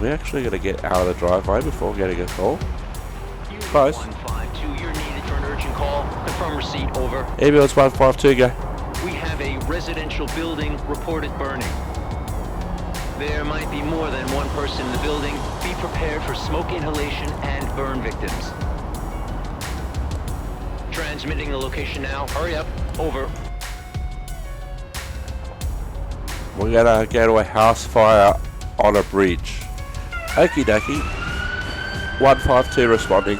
We actually got to get out of the driveway before getting a call. Close. 152, you're needed for an urgent call. Confirm receipt, over. Ambulance 152, go. We have a residential building reported burning. There might be more than one person in the building. Be prepared for smoke inhalation and burn victims. Transmitting the location now. Hurry up. Over. We're gonna go to a house fire on a bridge. Okie dokie. 152 responding.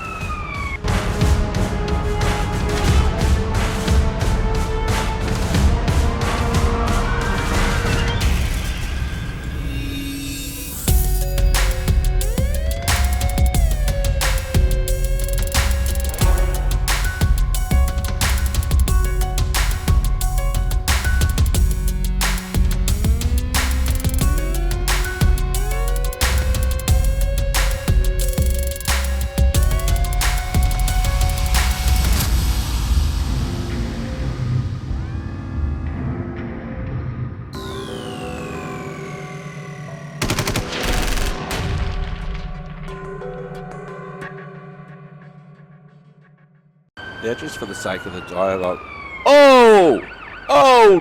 Yeah, just for the sake of the dialogue. Oh! Oh!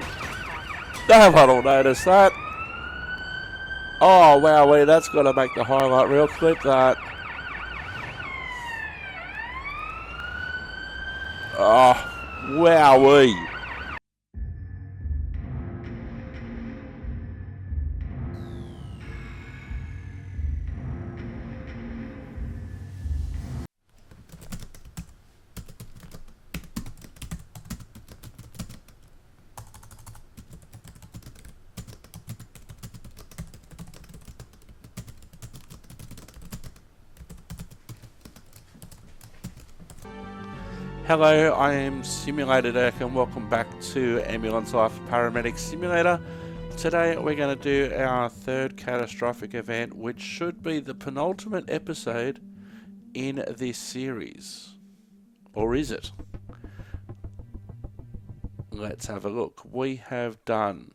No one will notice that. Oh, wow, that's got to make the highlight reel. Clip that. Oh, wowee. Hello, I am Simulator Dirk and welcome back to Ambulance Life Paramedic Simulator. Today we're going to do our third catastrophic event, which should be the penultimate episode in this series. Or is it? Let's have a look. We have done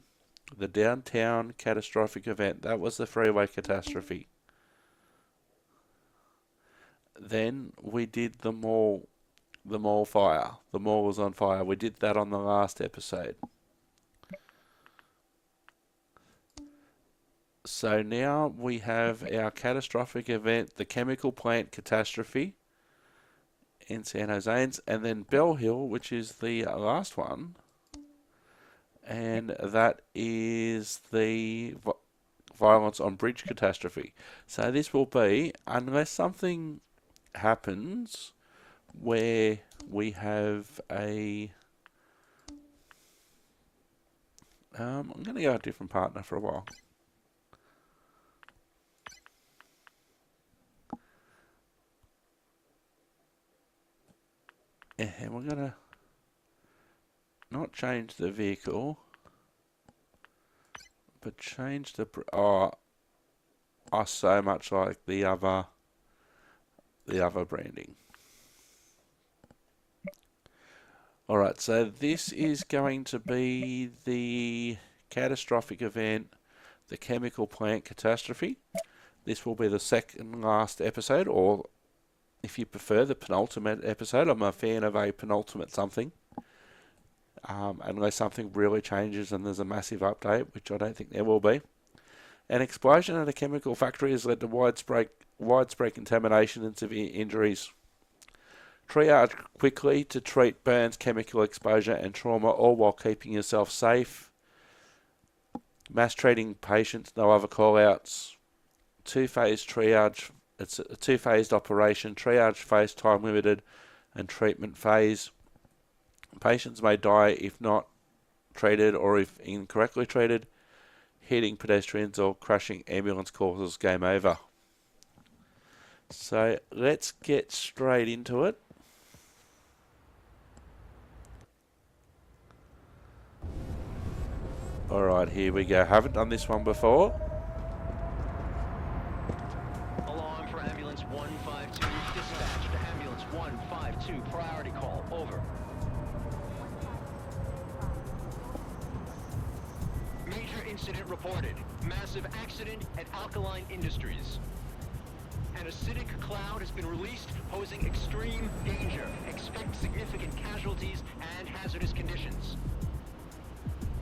the downtown catastrophic event. That was the freeway catastrophe. Then we did the mall fire. The mall was on fire. We did that on the last episode. So now we have our catastrophic event, the chemical plant catastrophe in San Jose, and then Bell Hill, which is the last one. And that is the violence on bridge catastrophe. So this will be, unless something happens where we have a I'm going to go a different partner for a while. And we're going to not change the vehicle, but change the I so much like the other branding. Alright, so this is going to be the catastrophic event, the chemical plant catastrophe. This will be the second last episode, or if you prefer, the penultimate episode. I'm a fan of a penultimate something. Unless something really changes and there's a massive update, which I don't think there will be. An explosion at a chemical factory has led to widespread contamination and severe injuries. Triage quickly to treat burns, chemical exposure and trauma, all while keeping yourself safe. Mass treating patients, no other call-outs. Two-phase triage. It's a two-phased operation. Triage phase, time limited, and treatment phase. Patients may die if not treated or if incorrectly treated. Hitting pedestrians or crashing ambulance causes game over. So let's get straight into it. Alright, here we go. Haven't done this one before. Alarm for ambulance 152. Dispatch to ambulance 152. Priority call. Over. Major incident reported. Massive accident at Alkaline Industries. An acidic cloud has been released, posing extreme danger. Expect significant casualties and hazardous conditions.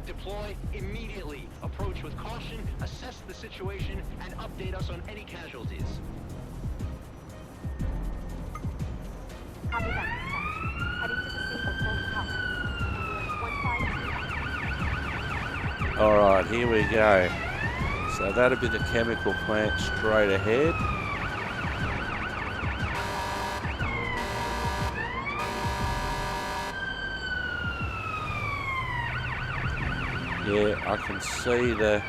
Deploy immediately. Approach with caution, assess the situation, and update us on any casualties. Copy that, dispatch. Heading to the scene with full power. Ambulance 152. Alright, here we go. So that'll be the chemical plant straight ahead. Yeah, I can see the...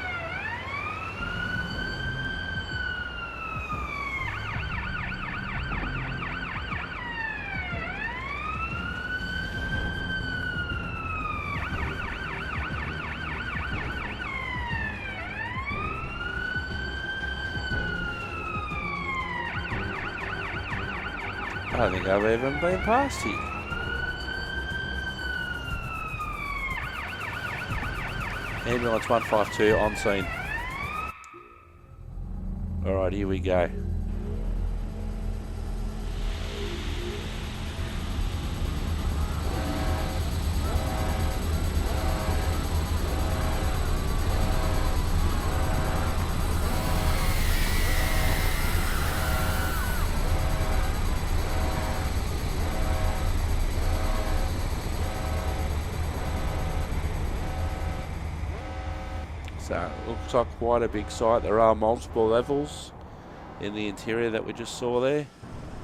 I don't think I've even been past here. Ambulance 152 on scene. Alright, here we go. So it looks like quite a big site. There are multiple levels in the interior that we just saw there.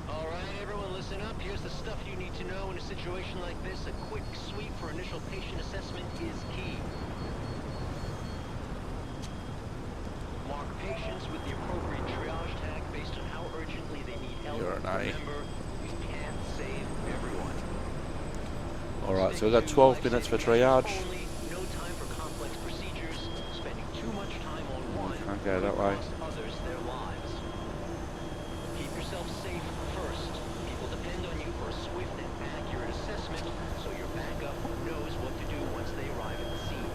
Alright, everyone listen up. Here's the stuff you need to know in a situation like this. A quick sweep for initial patient assessment is key. Mark patients with the appropriate triage tag based on how urgently they need help. You're an A. Remember, we can't save everyone. Alright, so we've got 12 minutes for triage. Only, no time for complex procedures. Spending too much time on one Can't go that way. cost others their lives. Keep yourself safe first. People depend on you for a swift and accurate assessment, so your backup knows what to do once they arrive at the scene.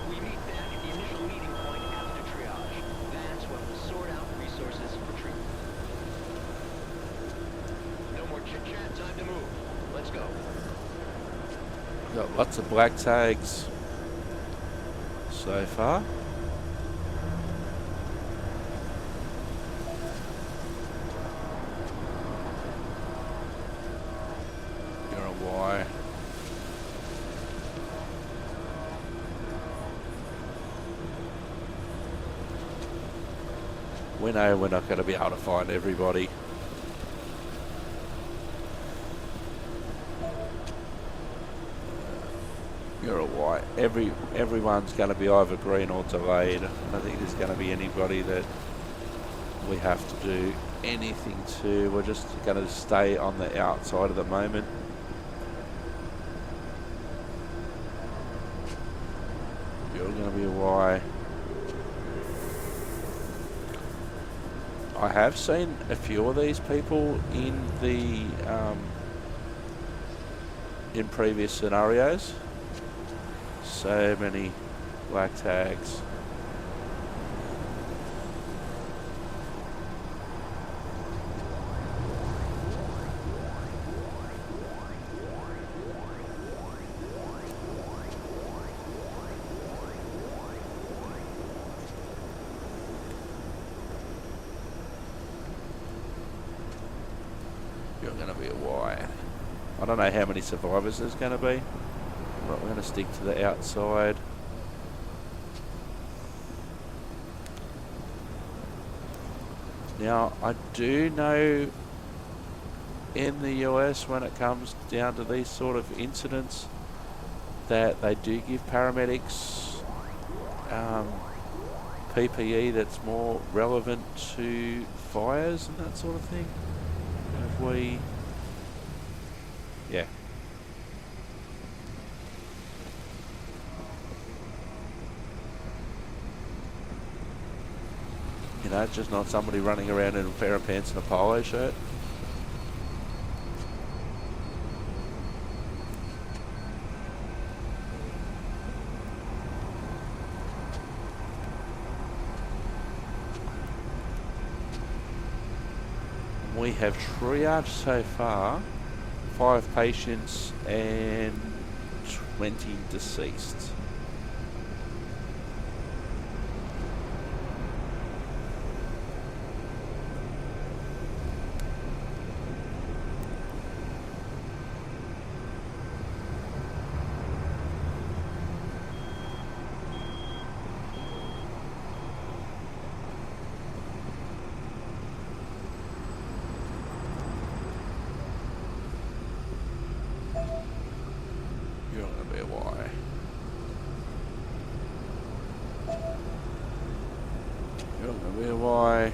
We meet back at the initial meeting point after triage. That's when we'll sort out resources for treatment. No more chit-chat, time to move. Let's go. Got lots of black tags so far. You're a Y. We know we're not going to be able to find everybody. You're a white. Everyone's going to be either green or delayed. I don't think there's going to be anybody that we have to do anything to. We're just going to stay on the outside at the moment. You're going to be a Y. I have seen a few of these people in the in previous scenarios. So many black tags. You're going to be a Y. I don't know how many survivors there's going to be. But we're going to stick to the outside. Now, I do know in the US when it comes down to these sort of incidents that they do give paramedics PPE that's more relevant to fires and that sort of thing. Have we... Yeah. You know, just not somebody running around in a pair of pants and a polo shirt. We have triaged so far 5 patients and 20 deceased. You're not going to be a Y. You're not going to be a Y.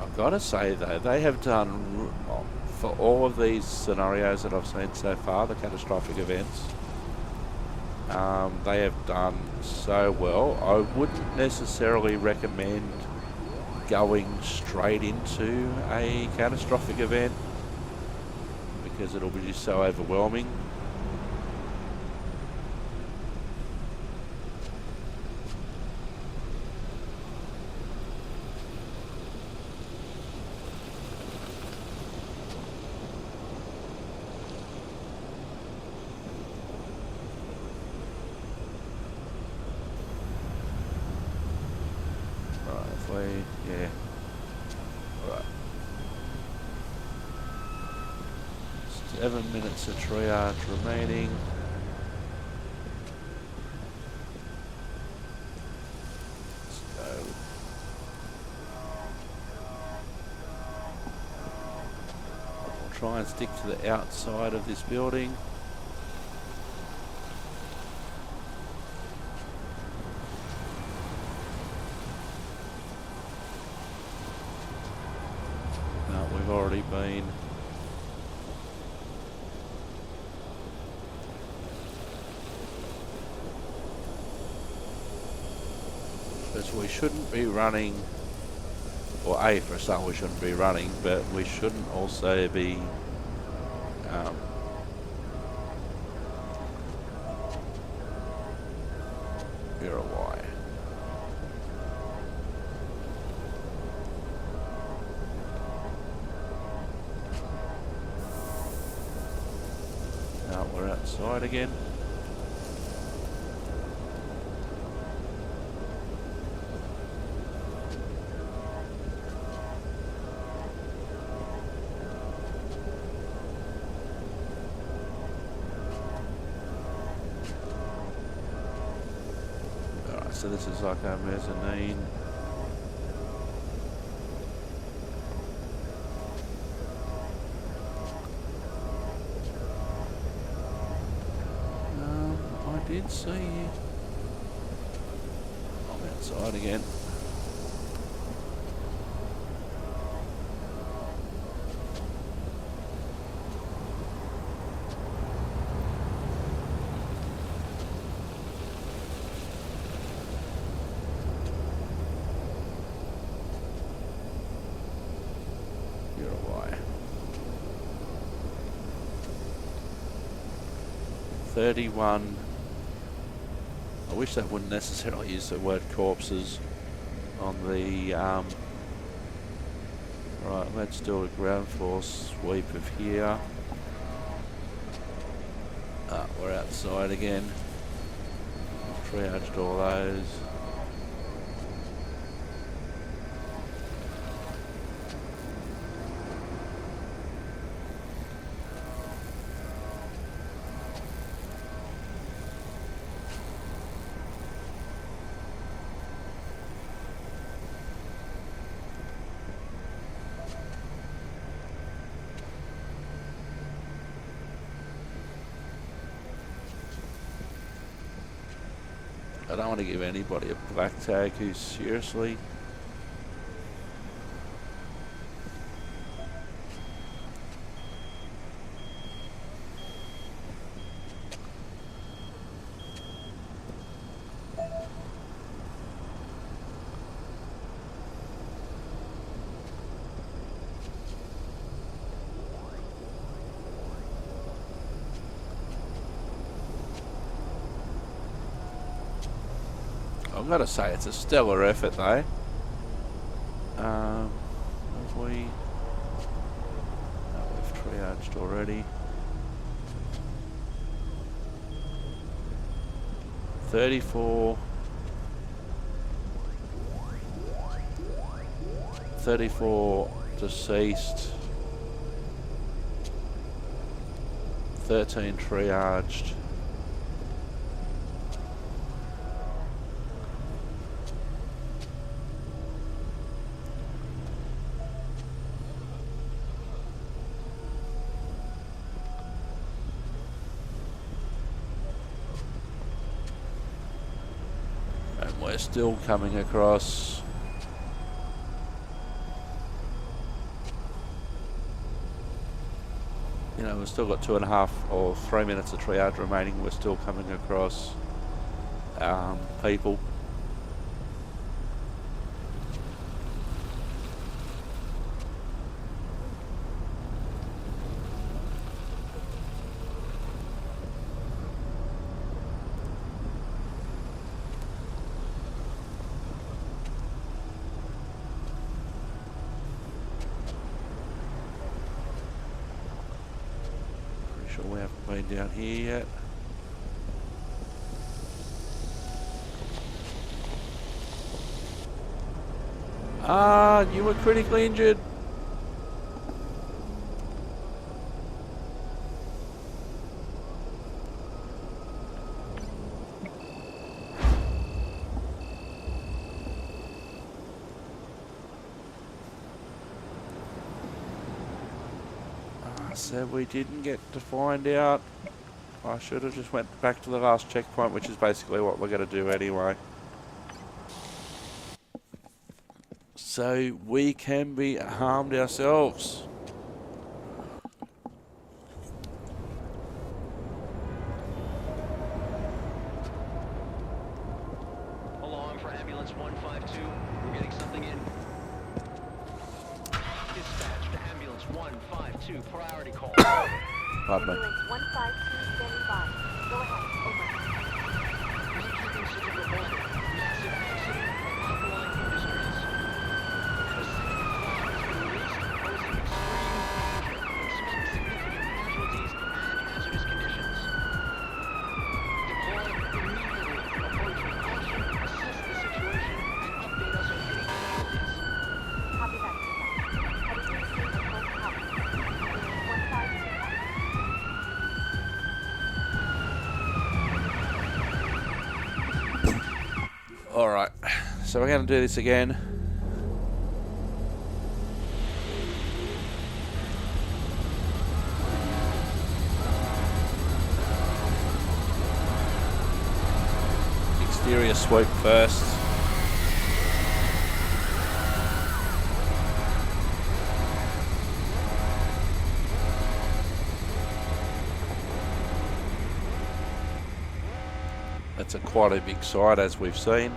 I've got to say though, they have done, for all of these scenarios that I've seen so far, the catastrophic events, they have done so well. I wouldn't necessarily recommend going straight into a catastrophic event because it'll be just so overwhelming. Yeah. Alright. 7 minutes of triage remaining. Let's go. I'll try and stick to the outside of this building. We've already been. Because we shouldn't be running, or A, for a start we shouldn't be running, but we shouldn't also be you're a Y. We're outside again. Alright, so this is like our mezzanine. I did see you. I'm outside again. You're a Y. 31. I wish that wouldn't necessarily use the word corpses on the right, let's do a ground floor sweep of here. We're outside again. Triaged all those. I don't want to give anybody a black tag who's seriously I've got to say it's a stellar effort though. Have we? No, we've triaged already. 34 deceased, 13 triaged. And we're still coming across. You know, we've still got 2.5 or 3 minutes of triage remaining. We're still coming across people. Sure we haven't been down here yet. Ah, you were critically injured. Said we didn't get to find out. I should have just went back to the last checkpoint, which is basically what we're going to do anyway. So we can be harmed ourselves. Alarm for ambulance 152. We're getting something in. Dispatch to ambulance 152. Priority call. Pardon me. Ambulance 152 standing by. Go ahead. Over. Housekeeping system reported. Massive accident at Alkaline Industries. A second cloud has been released, posing extreme danger. Expect significant casualties and hazardous conditions. Deploy immediately. Approach with caution, assess the situation, and update us on any casualties. Copy that. Heading to the scene with close copy. Ambulance 152. Alright, so we're going to do this again. Exterior sweep first. That's quite a big site, as we've seen.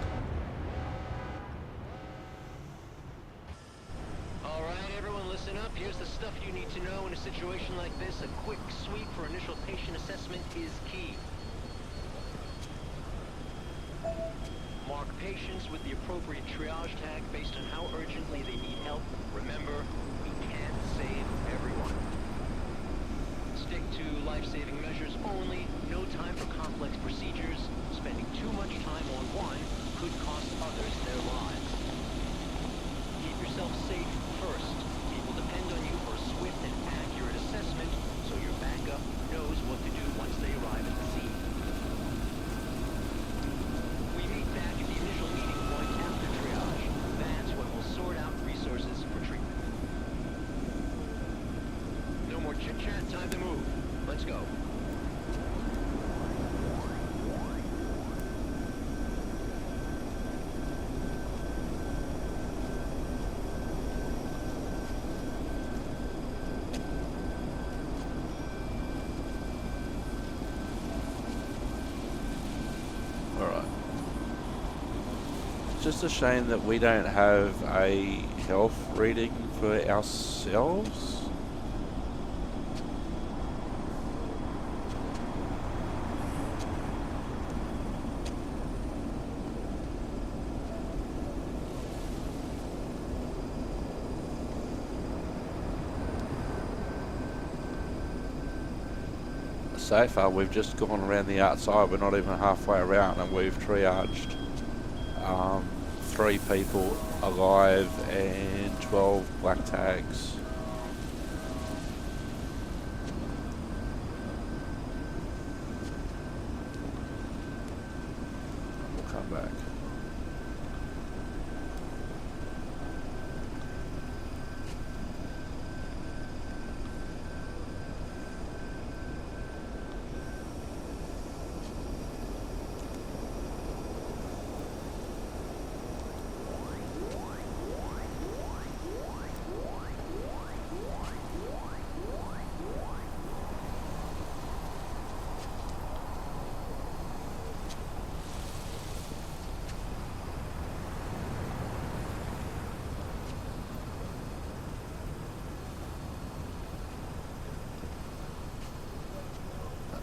All right, everyone, listen up. Here's the stuff you need to know in a situation like this. A quick sweep for initial patient assessment is key. Mark patients with the appropriate triage tag based on how urgently they need help. Remember, we can't save everyone. Stick to life-saving measures only. No time for complex procedures. Spending too much time on one could cost others their lives. Keep yourself safe first. People depend on you for a swift and accurate assessment, so your backup knows what to do once they arrive at the scene. We meet back at the initial meeting point after triage. That's when we'll sort out resources for treatment. No more chit-chat, time to move. Let's go. Alright. It's just a shame that we don't have a health reading for ourselves. So far, we've just gone around the outside. We're not even halfway around, and we've triaged 3 people alive and 12 black tags. We'll come back.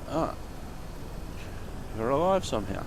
Ah, you're alive somehow.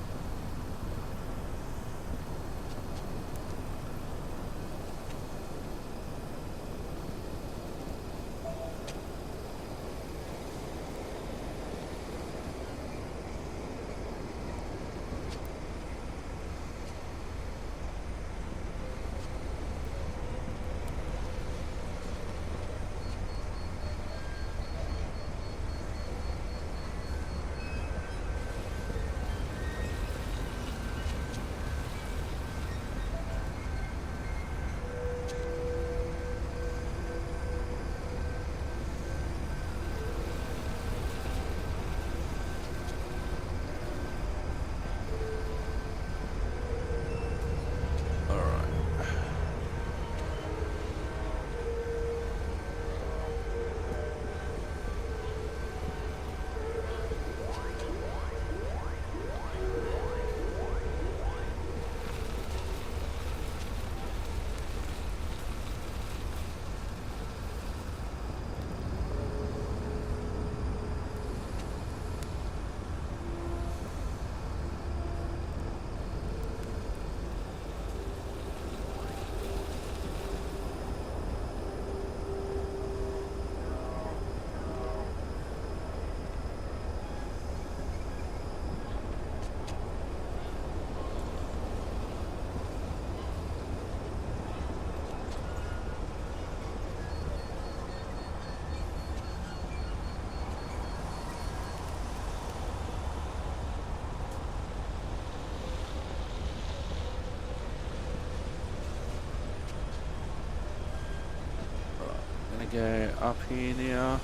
Go up here now.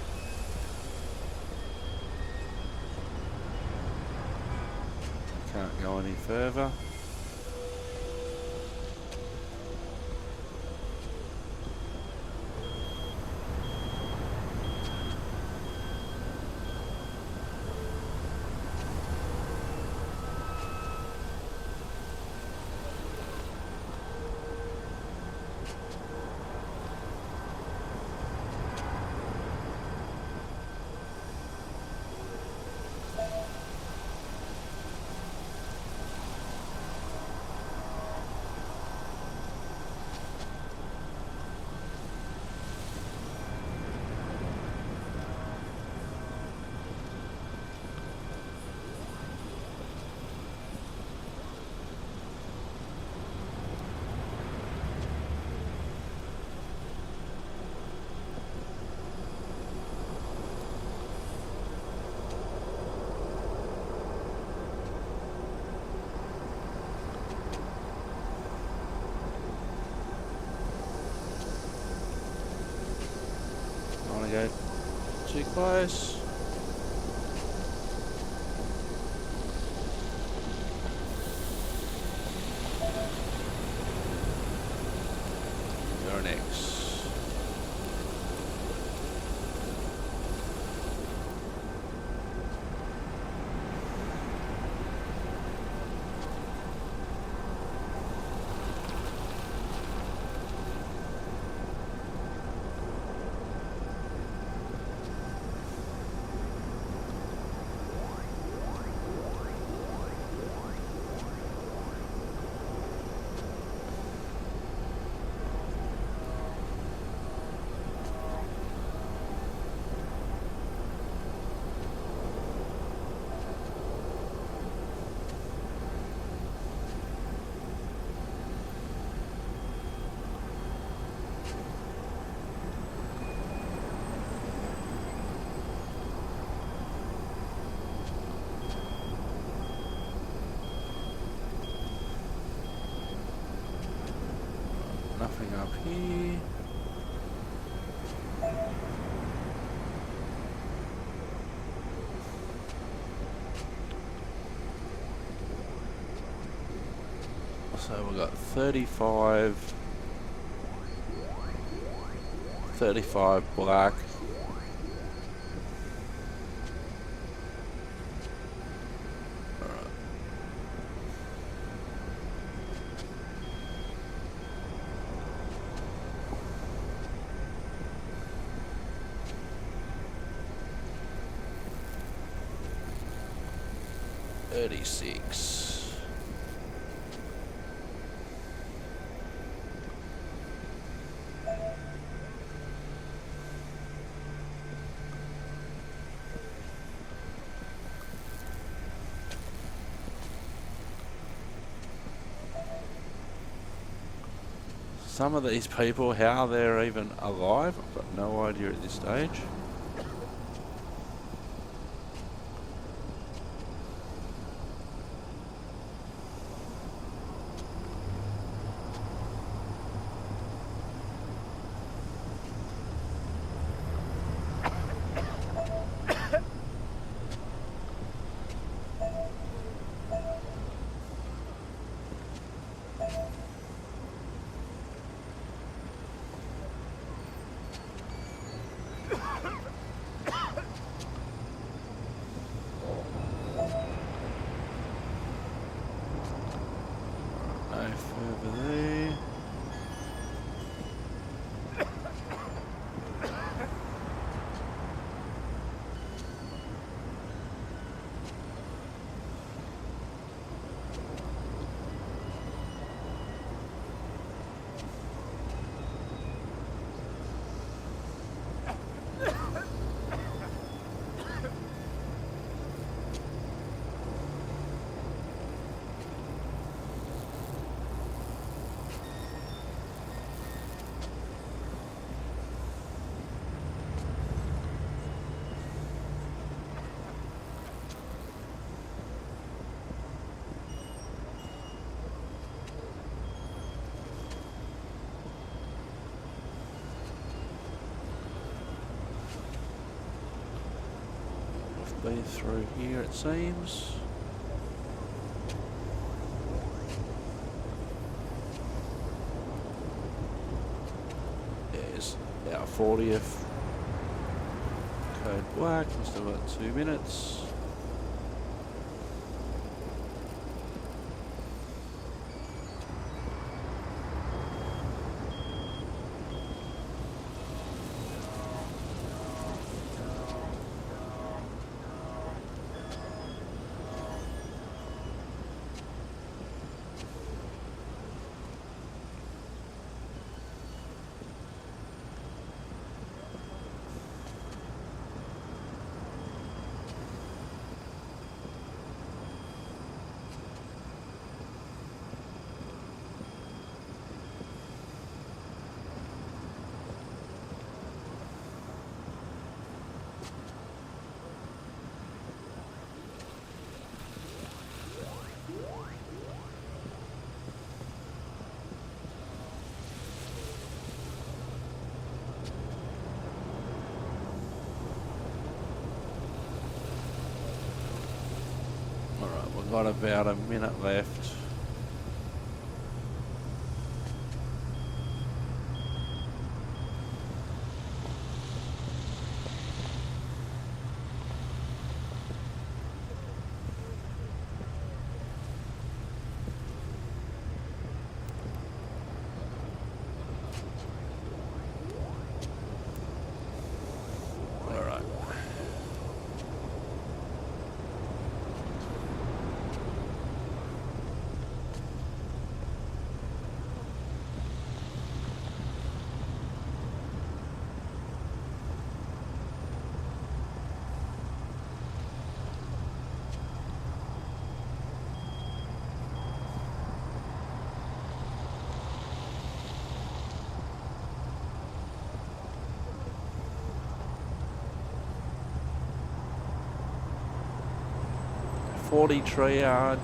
Can't go any further. Go too close. You're next. Nothing up here. So we've got 35 black. Alright. $36. Some of these people, how they're even alive, I've got no idea at this stage. Over there. Been through here, it seems. There's our 40th code black. We've still got 2 minutes. We've got about a minute left. Forty triage,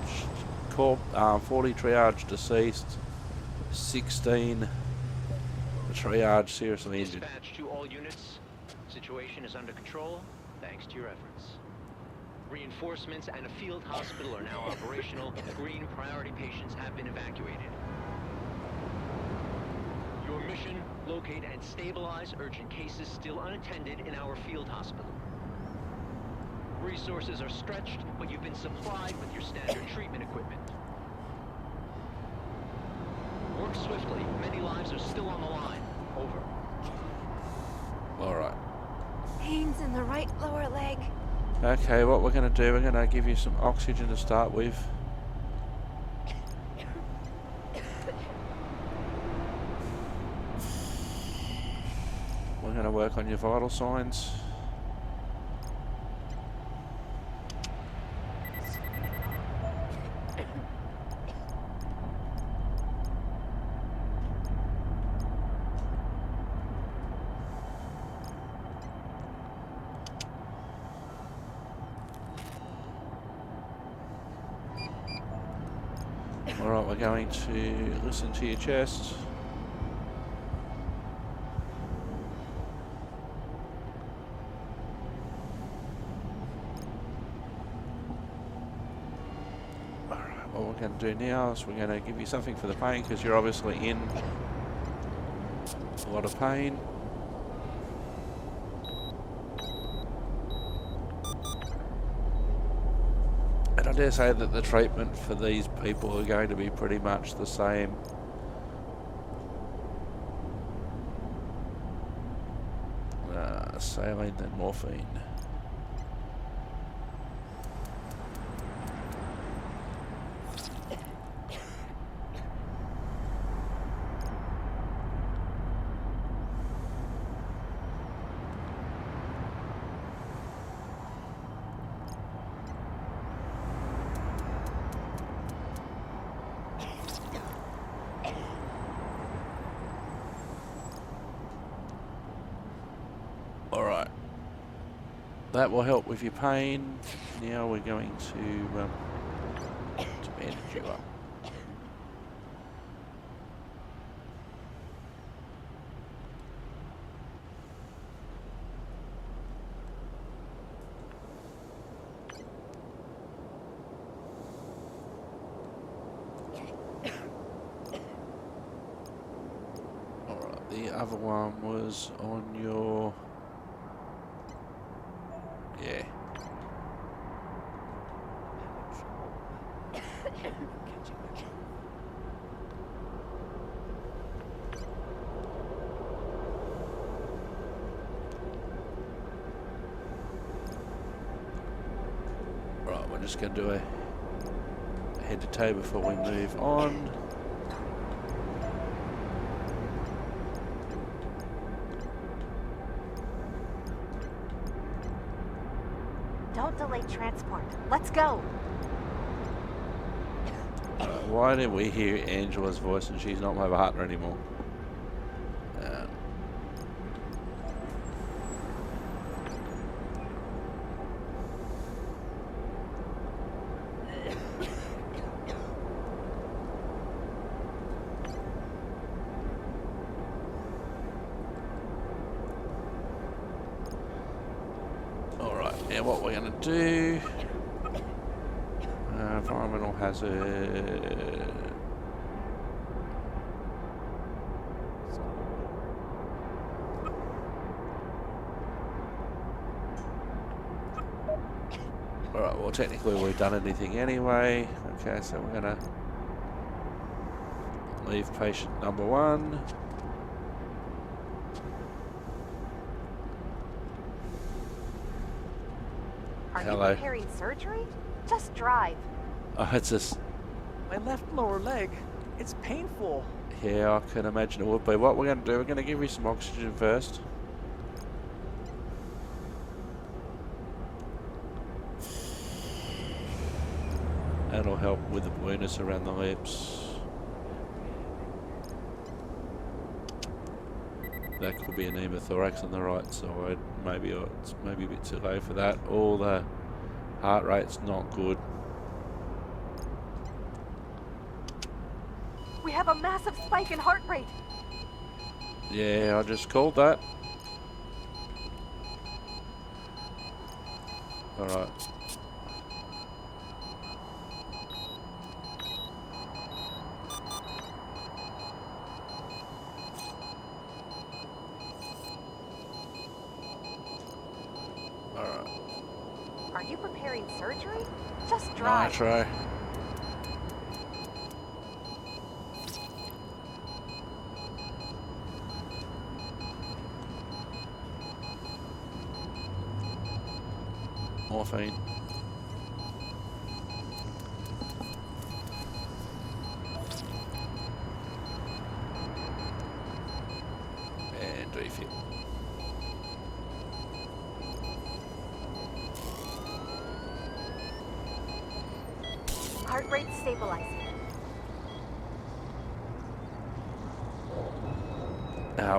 40 triage deceased, 16 The triage seriously injured. Dispatch to all units. Situation is under control, thanks to your efforts. Reinforcements and a field hospital are now operational. Green priority patients have been evacuated. Your mission, locate and stabilize urgent cases still unattended in our field hospital. Resources are stretched, but you've been supplied with your standard treatment equipment. Work swiftly. Many lives are still on the line. Over. Alright. Pains in the right lower leg. Okay, what we're going to do, we're going to give you some oxygen to start with. We're going to work on your vital signs. Alright, we're going to listen to your chest. Alright, what we're going to do now is we're going to give you something for the pain because you're obviously in a lot of pain. And I dare say that the treatment for these people are going to be pretty much the same. Saline and morphine. Alright, that will help with your pain. Now we're going to bandage you up. Alright, the other one was on your... Yeah. Right, we're just going to do a head to toe before we move on. Don't delay transport. Let's go. Why did we hear Angela's voice and she's not my partner anymore? Alright, what we're going to do... environmental hazard... Alright, well technically we've done anything anyway. Okay, so we're going to leave patient number 1. Are Hello. you preparing surgery? Just drive. Oh, it's just... My left lower leg, it's painful. Yeah, I can imagine it would be. What we're going to do, we're going to give you some oxygen first. That'll help with the blueness around the lips. That could be an pneumothorax on the right side. Maybe it's a bit too low for that. Or the heart rate's not good. We have a massive spike in heart rate. Yeah, I just called that. Alright. Alright. Are you preparing surgery? Just drive. Nitro. Morphine. And refit. Heart rate stabilizing.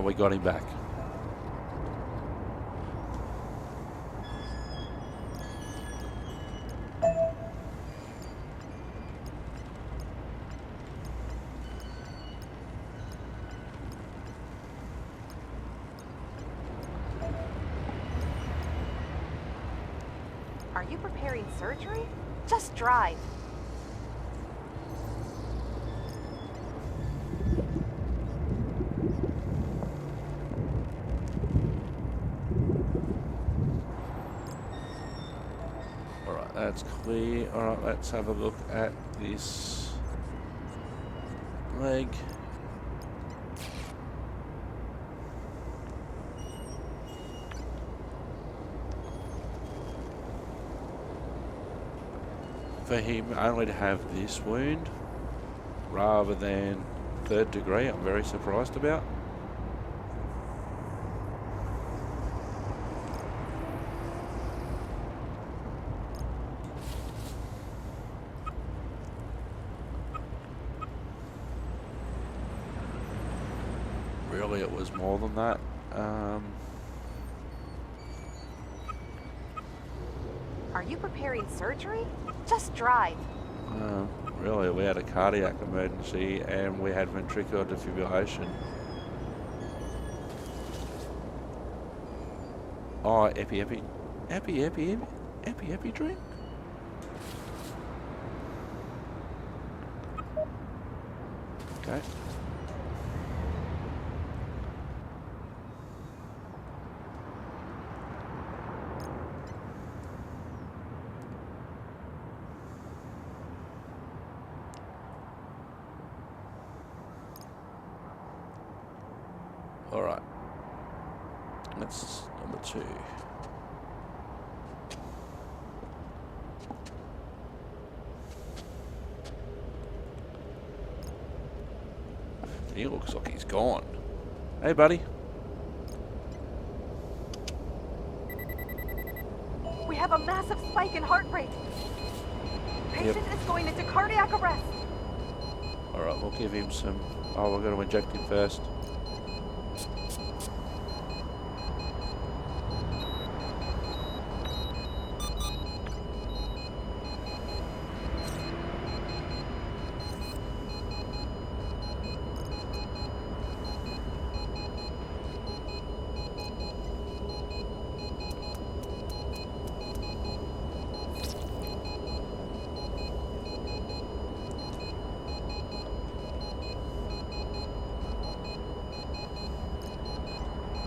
We got him back. Are you preparing surgery? Just drive. Alright, that's clear. Alright, let's have a look at this leg. For him only to have this wound rather than 3rd degree, I'm very surprised about. Really, it was more than that. Are you preparing surgery? Just drive. Really, we had a cardiac emergency and we had ventricular defibrillation. Oh, epi drink. Okay. Alright. That's number 2. He looks like he's gone. Hey, buddy. We have a massive spike in heart rate. Patient is going into cardiac arrest. Alright, we'll give him some... Oh, we've got to inject him first.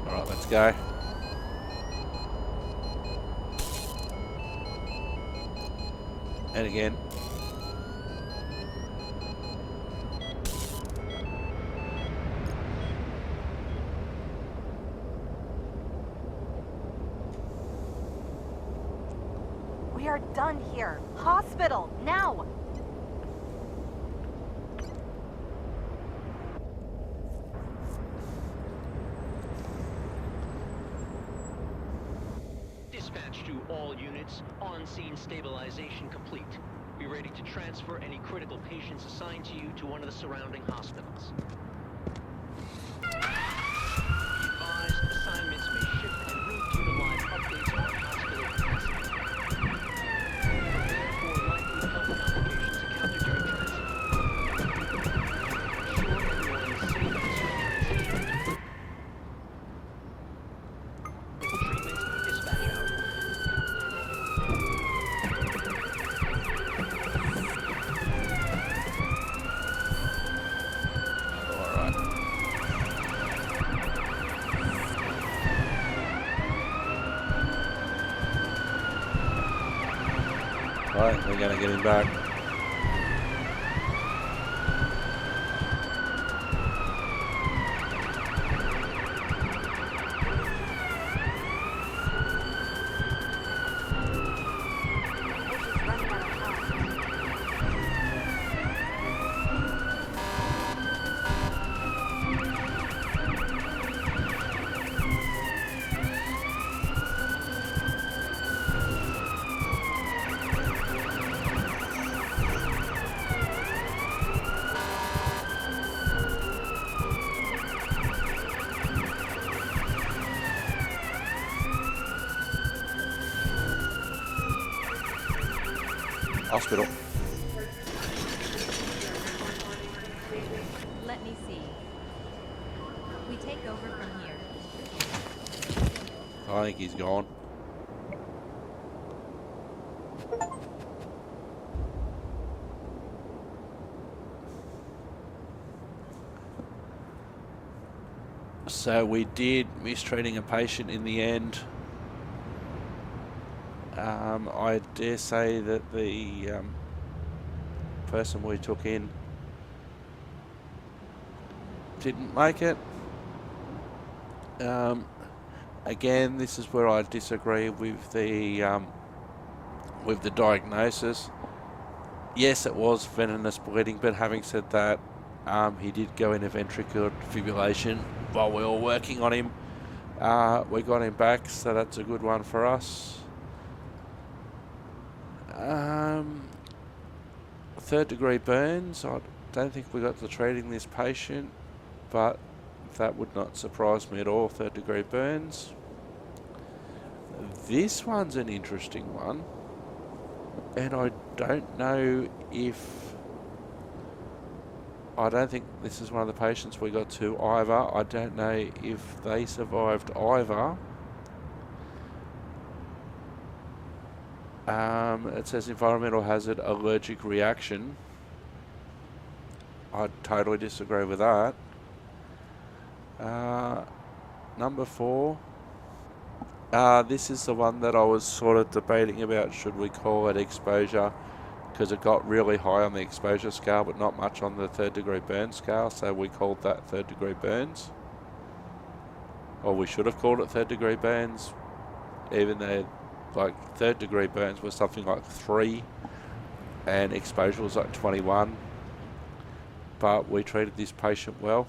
Alright, let's go. And again. We are done here. Hospital, now! Dispatch to all units. On-scene stabilization complete. Be ready to transfer any critical patients assigned to you to one of the surrounding hospitals. Be advised, assignments may shift en route due to live updates on hospital capacity. Prepare for likely health complications encountered during transit. Ensure everyone is safe as you transition. don't think we're going to get him back. Hospital. Let me see. We take over from here. I think he's gone. So we did mistreating a patient in the end. I dare say that the person we took in didn't make it. Again, this is where I disagree with the diagnosis. Yes, it was venomous bleeding, but having said that, he did go into ventricular fibrillation while we were working on him. We got him back, so that's a good one for us. Third degree burns. I don't think we got to treating this patient, but that would not surprise me at all. Third degree burns. This one's an interesting one, and I don't know if... I don't think this is one of the patients we got to either. I don't know if they survived either. It says environmental hazard, allergic reaction. I totally disagree with that. Number 4. This is the one that I was sort of debating about. Should we call it exposure? Because it got really high on the exposure scale, but not much on the third degree burn scale. So we called that third degree burns. Or we should have called it third degree burns, even though like third degree burns was something like 3 and exposure was like 21, but we treated this patient well.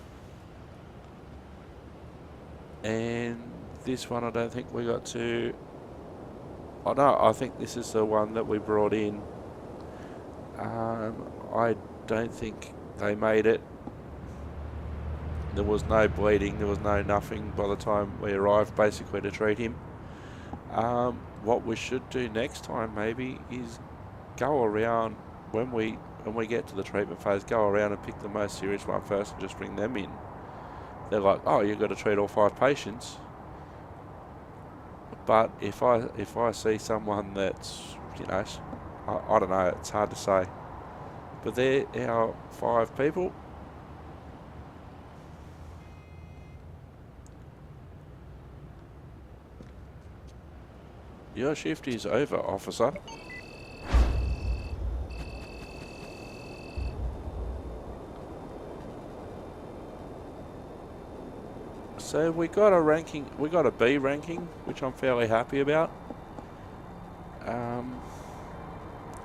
And this one I don't think we got to... Oh no, I think this is the one that we brought in. I don't think they made it. There was no bleeding, there was no nothing by the time we arrived basically to treat him. What we should do next time maybe is go around when we get to the treatment phase, go around and pick the most serious one first and just bring them in. They're like, oh, you've got to treat all 5 patients. But if I see someone that's, you know, I don't know, it's hard to say. But they're our 5 people. Your shift is over, officer. So we got a ranking, we got a B ranking, which I'm fairly happy about.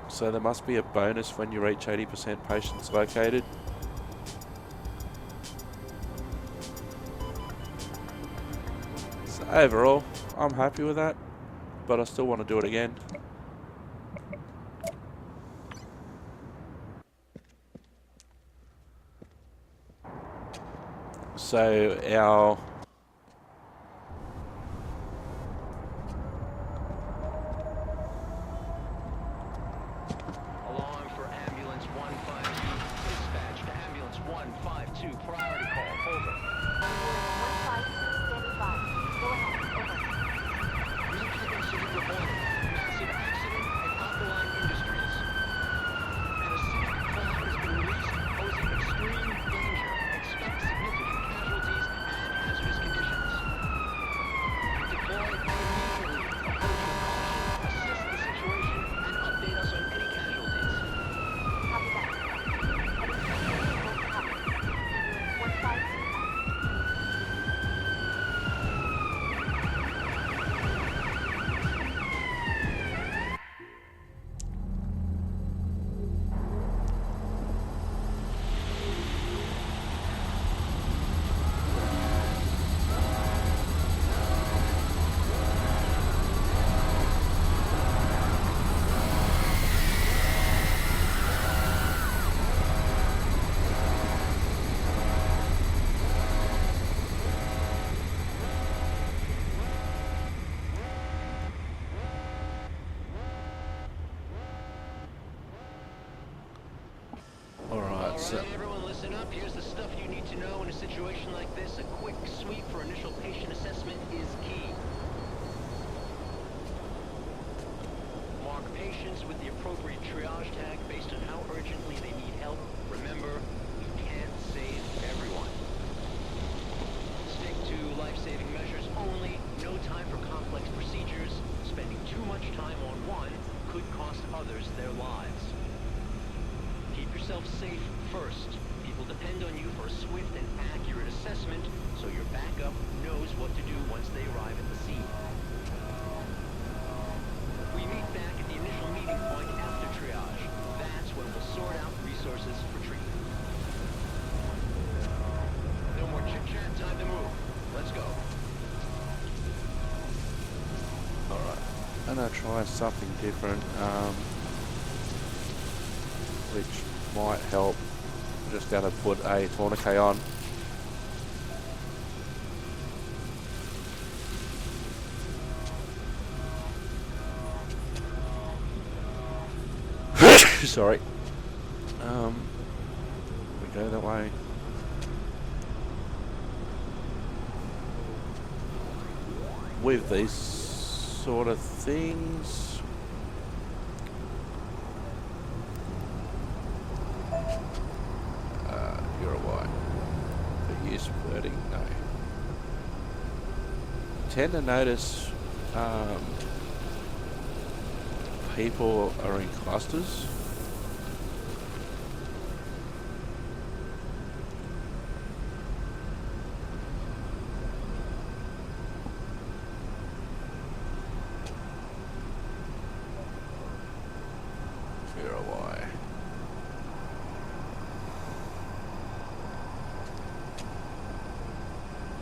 So there must be a bonus when you reach 80% patients located. So overall, I'm happy with that, but I still want to do it again. So our Alarm for ambulance 152. Dispatch to ambulance 152. Priority call. Over. Ambulance 152 standing by. Go ahead. Over. Recap incident reported. Massive accident at Alkaline Industries. And a civic cloud has been released, posing extreme danger. Expect significant casualties and hazardous conditions. Deploy immediately. Approach with caution, assess the situation, and update us on any Listen up, here's the stuff you need to know in a situation like this. A quick sweep for initial patient assessment is key. Mark patients with the appropriate triage tag based on how urgently they need help. Remember, you can't save everyone. Stick to life-saving measures only. No time for complex procedures. Spending too much time on one could cost others their lives. Keep yourself safe first. People depend on you for a swift and accurate assessment, so your backup knows what to do once they arrive at the scene. We meet back at the initial meeting point after triage. That's when we'll sort out resources for treatment. No more chit-chat, time to move. Let's go. Alright, I'm gonna try something different, which might help. Just gonna put a tourniquet on. Sorry. We go that way. With these sort of things, you're a white. For use wording, no. Tend to notice people are in clusters.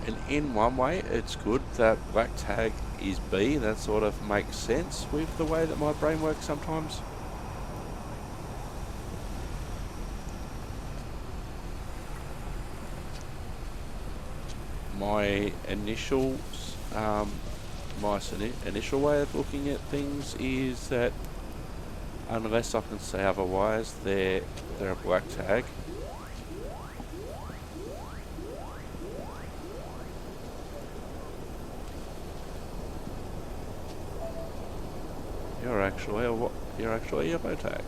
And in one way, it's good that black tag is B. That sort of makes sense with the way that my brain works sometimes. My initial way of looking at things is that unless I can say otherwise, they're a black tag. You're actually a yellow tag.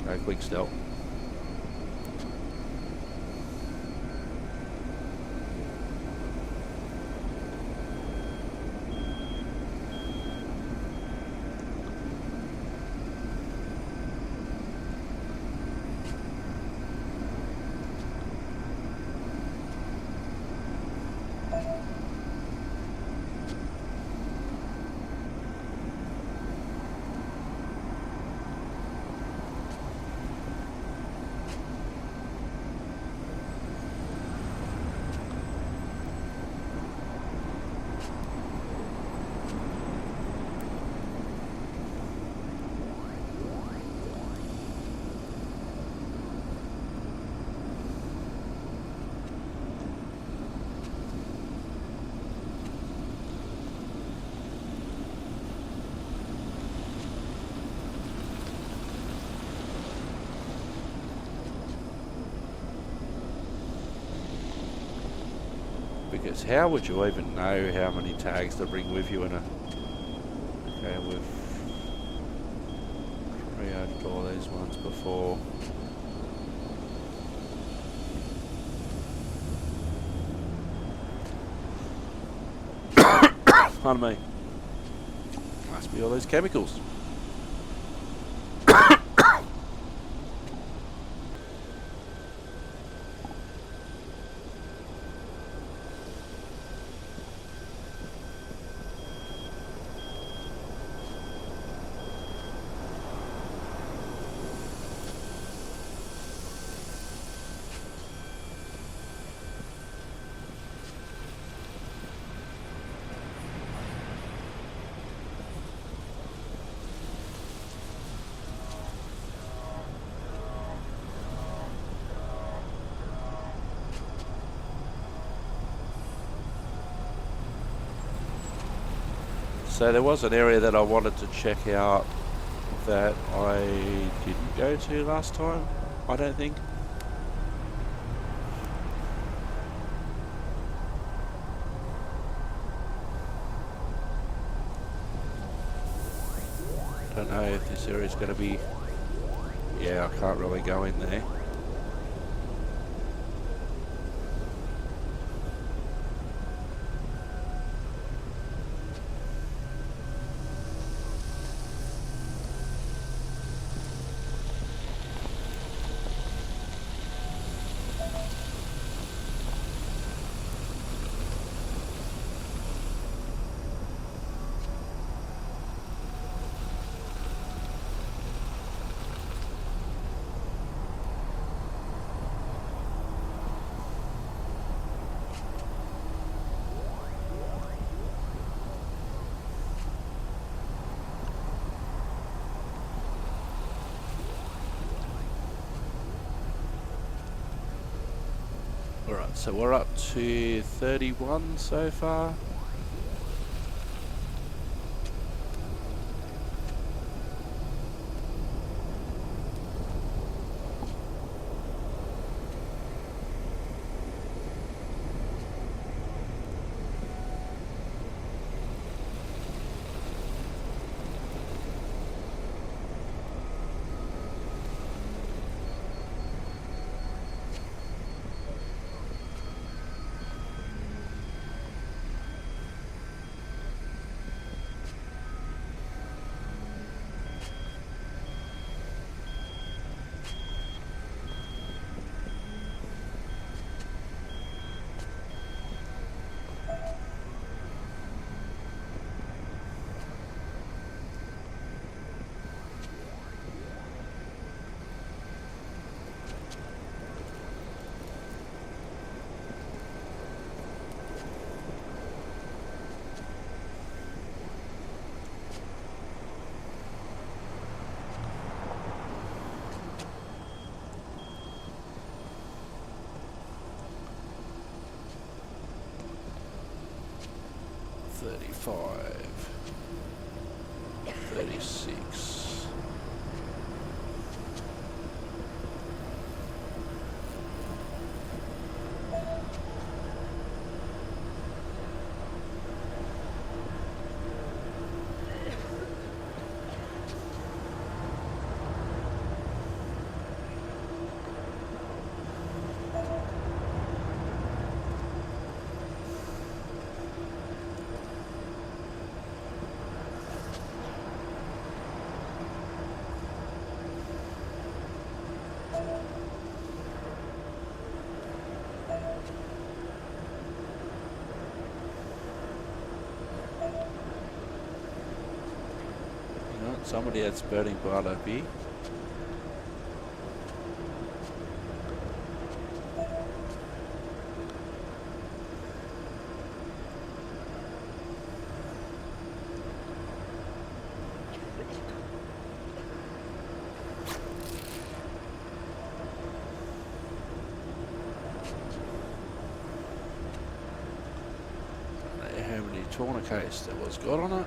Go quick stealth. Because how would you even know how many tags to bring with you in a... Okay, we've triaged all these ones before. Pardon me. Must be all those chemicals. So there was an area that I wanted to check out that I didn't go to last time, I don't think. Don't know if this area is going to be... Yeah, I can't really go in there. Alright, so we're up to 31 so far. Five, 36. Somebody that's burning Bartleby. How many tourniquets there was got on it?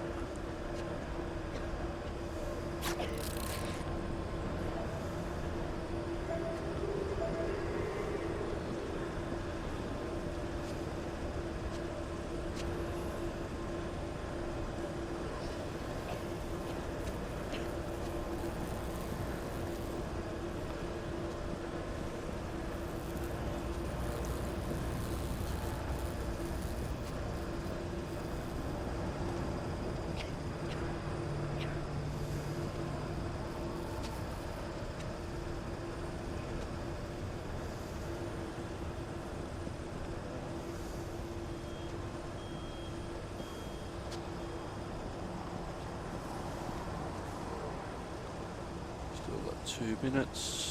Still got 2 minutes.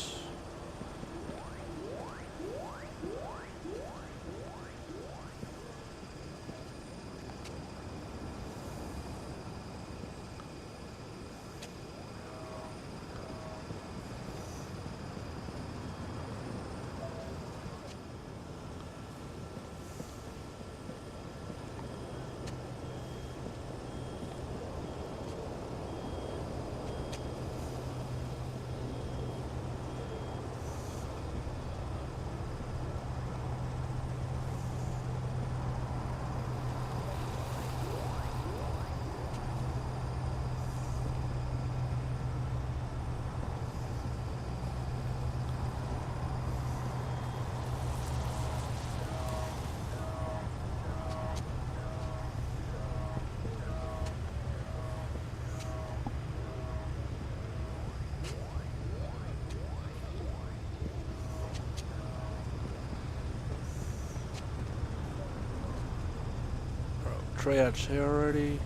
triage here already.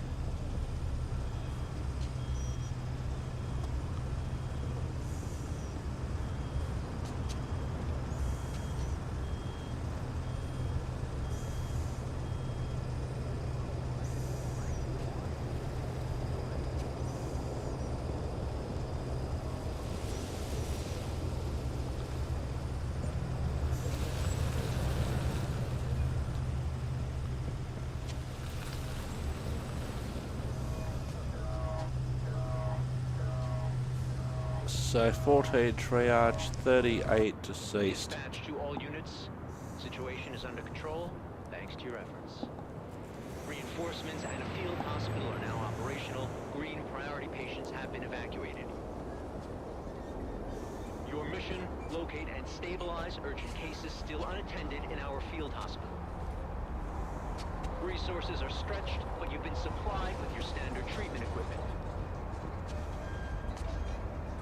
So 14 triage, 38 deceased. Dispatch to all units. Situation is under control, thanks to your efforts. Reinforcements and a field hospital are now operational. Green priority patients have been evacuated. Your mission, locate and stabilize urgent cases still unattended in our field hospital. Resources are stretched, but you've been supplied with your standard treatment equipment.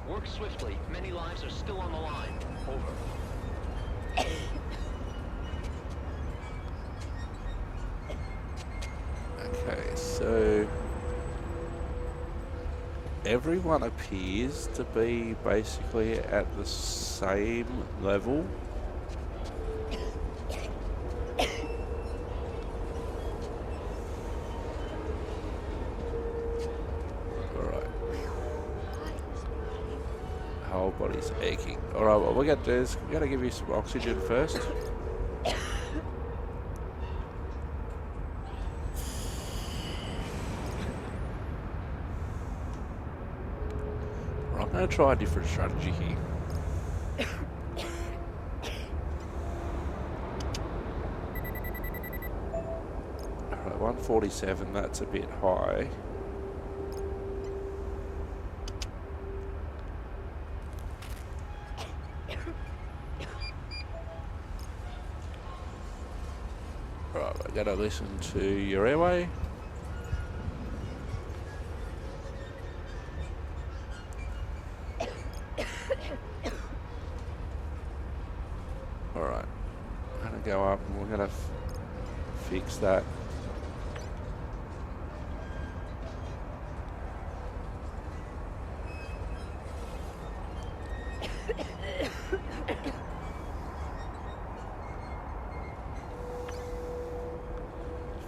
Work swiftly. Many lives are still on the line. Over. Okay, so everyone appears to be basically at the same level. Alright. Whole body's aching. Alright, what we're gonna do is we're gonna give you some oxygen first. I'm going to try a different strategy here. Alright, 147, that's a bit high. Alright, we're going to listen to your airway. Alright, I'm going to go up and we're going to fix that.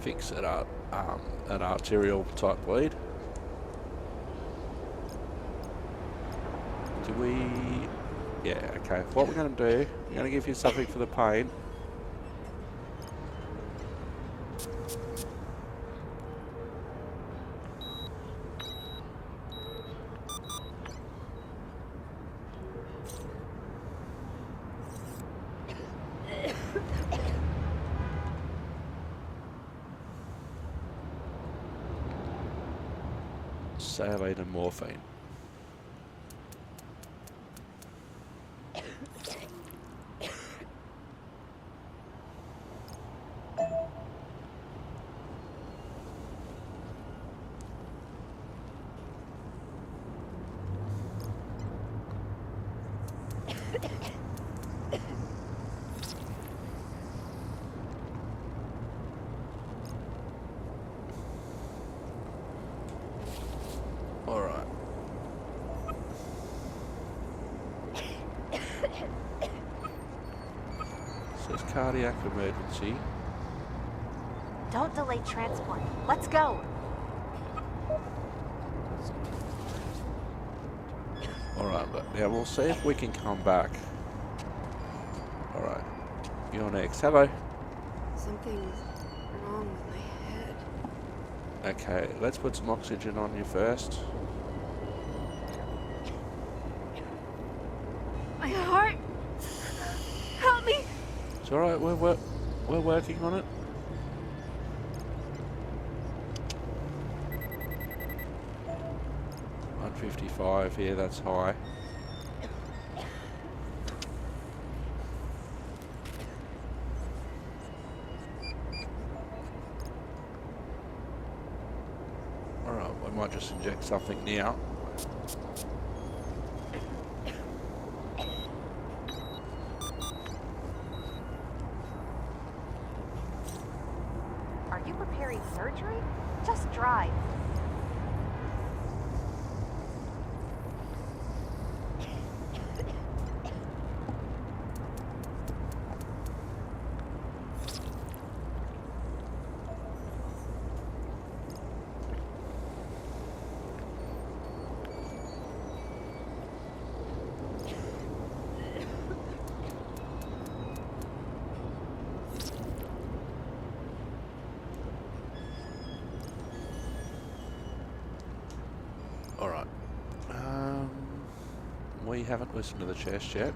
Fix it up, an arterial type bleed. Do we... Yeah, okay. What we're going to do, we're going to give you something for the pain. Saline and morphine. Alright. Says cardiac emergency. Don't delay transport. Let's go. Alright, but now we'll see if we can come back. Alright. You're next. Hello. Something's wrong with my head. Okay, let's put some oxygen on you first. My heart. Help me. It's alright, we're working on it. $155, yeah, that's high. Alright, we might just inject something now. Are you preparing surgery? surgery? Just drive. Alright. We haven't listened to the chest yet.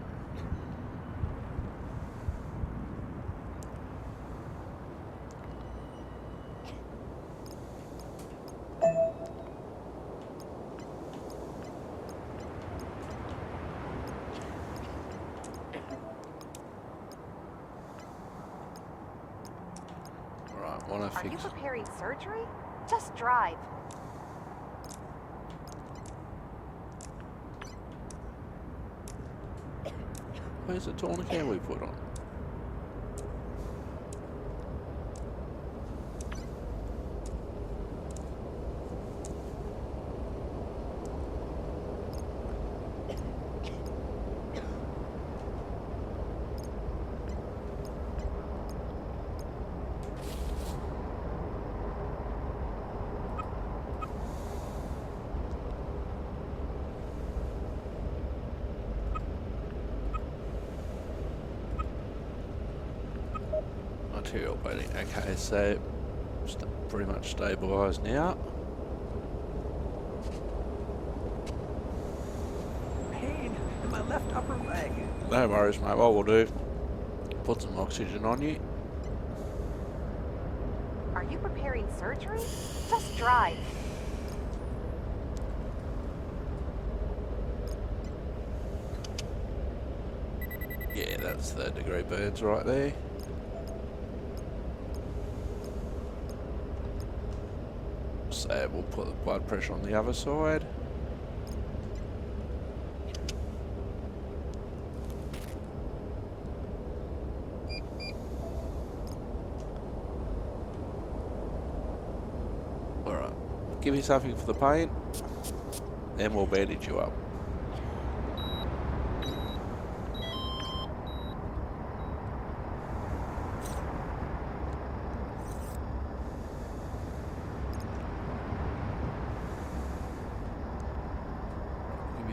Alright, wanna Are you fix... preparing surgery? Just drive. Where's the tourniquet we put on? Material blading. Okay, so pretty much stabilised now. Pain in my left upper leg. No worries, mate. What we'll do, put some oxygen on you. Are you preparing surgery? Just drive. Yeah, that's 3rd degree burns right there. So we'll put the blood pressure on the other side. Alright, give me something for the pain, then we'll bandage you up.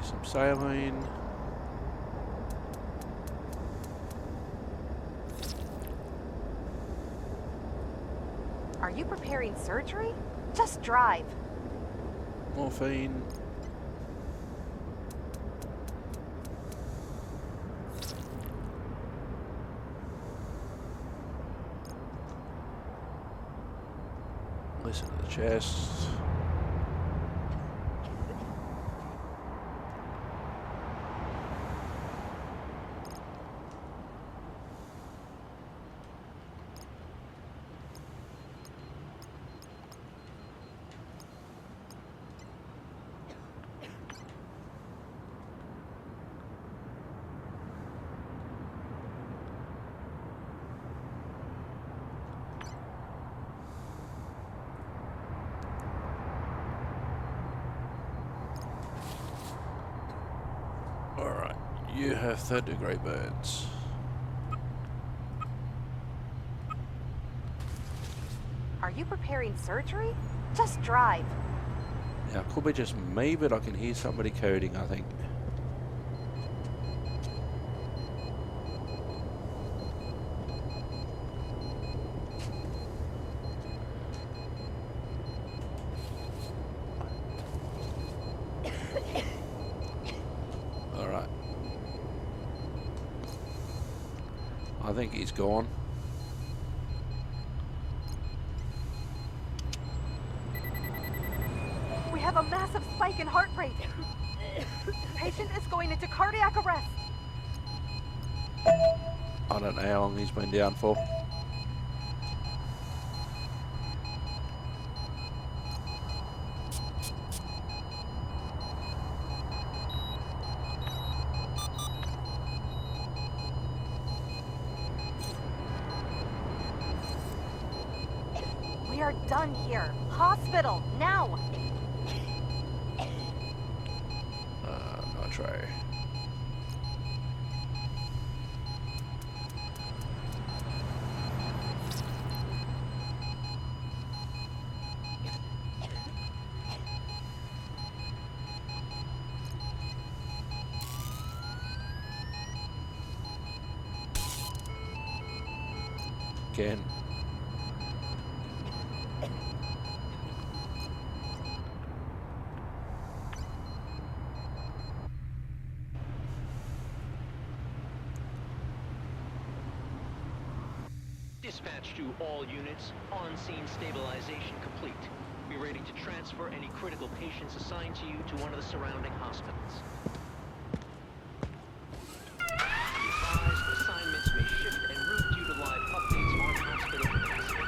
Some saline. Are you preparing surgery? Just drive. Morphine. Listen to the chest. Alright, you have 3rd degree burns. Are you preparing surgery? Just drive. Now, it could be just me, but I can hear somebody coding, I think. Alright. I think he's gone. We have a massive spike in heart rate. Patient is going into cardiac arrest. I don't know how long he's been down for. We are done here. Hospital, now! Nitro. Again. Dispatch to all units. On-scene stabilization complete. Be ready to transfer any critical patients assigned to you to one of the surrounding hospitals. Be advised, assignments may shift en route due to live updates on hospital capacity.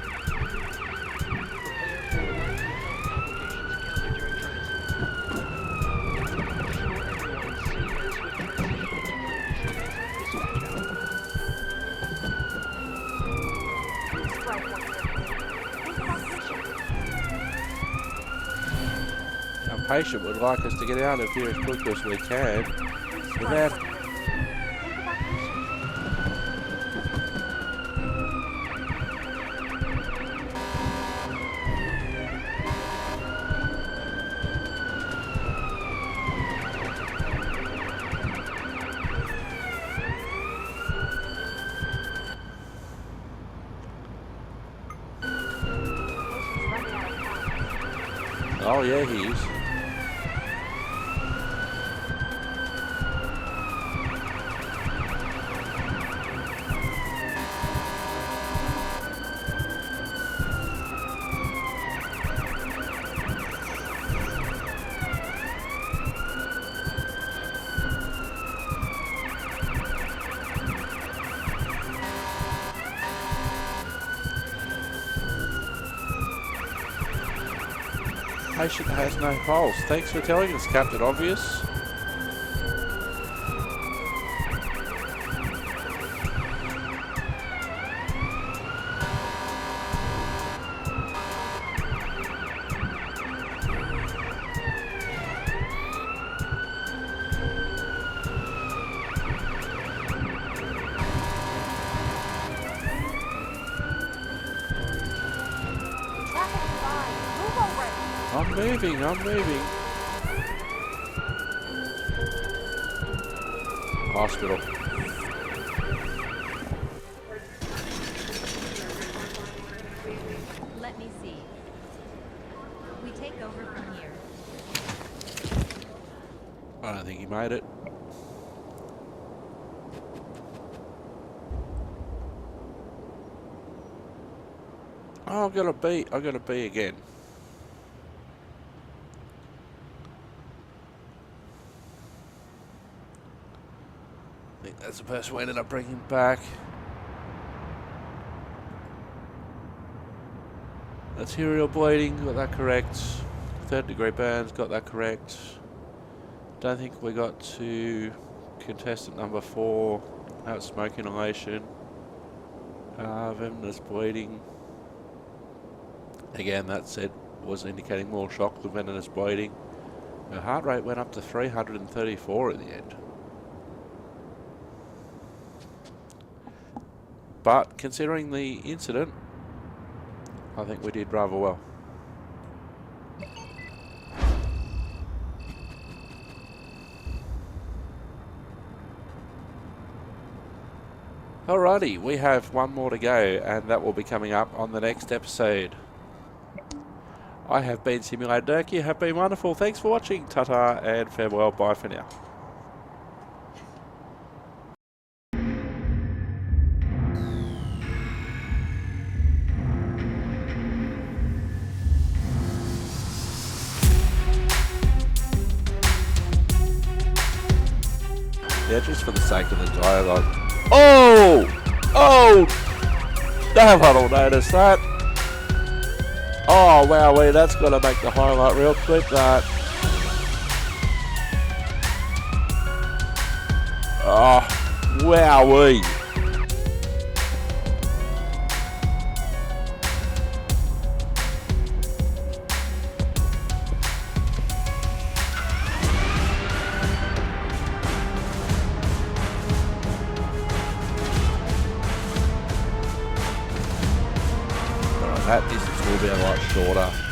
Prepare for likely health complications encountered during transit. Ensure everyone's safe and swift transition into clinical treatment. Dispatch out. Strike one. Our patient would like us to get out of here as quick as we can. Without Oh yeah, he is. Patient has no pulse. Thanks for telling us, Captain Obvious. I'm moving. Hospital. Let me see. We take over from here. I don't think he made it. Oh, I've got a B again. I think that's the person we ended up bringing back. Arterial bleeding, got that correct. 3rd degree burns, got that correct. Don't think we got to contestant number 4. Out smoke inhalation. Venomous bleeding. Again, that said was indicating more shock than venomous bleeding. Her heart rate went up to 334 at the end. But considering the incident, I think we did rather well. Alrighty, we have one more to go, and that will be coming up on the next episode. I have been Simulator Dirk, you have been wonderful. Thanks for watching, ta-ta and farewell, bye for now. Yeah, just for the sake of the dialogue. Oh! Oh! No one will notice that. Oh, wowee, that's got to make the highlight reel. Clip that. Oh, wowee. that distance will be a lot shorter.